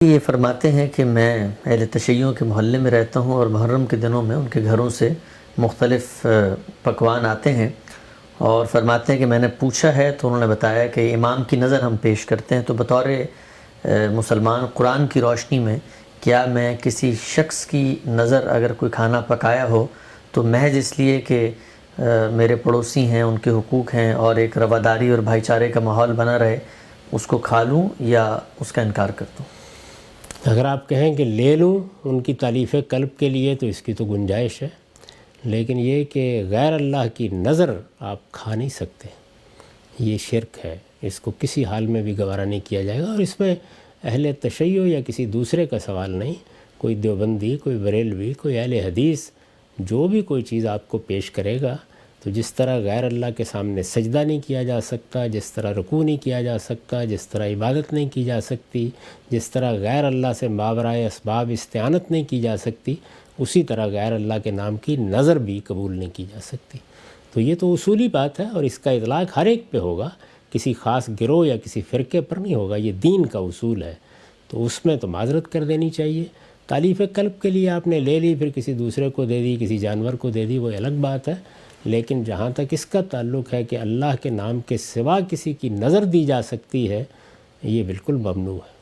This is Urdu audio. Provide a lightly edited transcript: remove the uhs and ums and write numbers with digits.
یہ فرماتے ہیں کہ میں اہل تشیعوں کے محلے میں رہتا ہوں اور محرم کے دنوں میں ان کے گھروں سے مختلف پکوان آتے ہیں، اور فرماتے ہیں کہ میں نے پوچھا ہے تو انہوں نے بتایا کہ امام کی نظر ہم پیش کرتے ہیں، تو بطور مسلمان قرآن کی روشنی میں کیا میں کسی شخص کی نظر اگر کوئی کھانا پکایا ہو تو محض اس لیے کہ میرے پڑوسی ہیں، ان کے حقوق ہیں اور ایک رواداری اور بھائی چارے کا ماحول بنا رہے، اس کو کھا لوں یا اس کا انکار کر دوں؟ اگر آپ کہیں کہ لے لوں ان کی تالیف قلب کے لیے تو اس کی تو گنجائش ہے، لیکن یہ کہ غیر اللہ کی نظر آپ کھا نہیں سکتے، یہ شرک ہے، اس کو کسی حال میں بھی گوارا نہیں کیا جائے گا۔ اور اس میں اہل تشیع یا کسی دوسرے کا سوال نہیں، کوئی دیوبندی، کوئی بریلوی، کوئی اہل حدیث جو بھی کوئی چیز آپ کو پیش کرے گا تو جس طرح غیر اللہ کے سامنے سجدہ نہیں کیا جا سکتا، جس طرح رکوع نہیں کیا جا سکتا، جس طرح عبادت نہیں کی جا سکتی، جس طرح غیر اللہ سے ماورائے اسباب استعانت نہیں کی جا سکتی، اسی طرح غیر اللہ کے نام کی نظر بھی قبول نہیں کی جا سکتی۔ تو یہ تو اصولی بات ہے اور اس کا اطلاق ہر ایک پہ ہوگا، کسی خاص گروہ یا کسی فرقے پر نہیں ہوگا، یہ دین کا اصول ہے، تو اس میں تو معذرت کر دینی چاہیے۔ تالیف قلب کے لیے آپ نے لے لی، پھر کسی دوسرے کو دے دی، کسی جانور کو دے دی، وہ الگ بات ہے، لیکن جہاں تک اس کا تعلق ہے کہ اللہ کے نام کے سوا کسی کی نظر دی جا سکتی ہے، یہ بالکل ممنوع ہے۔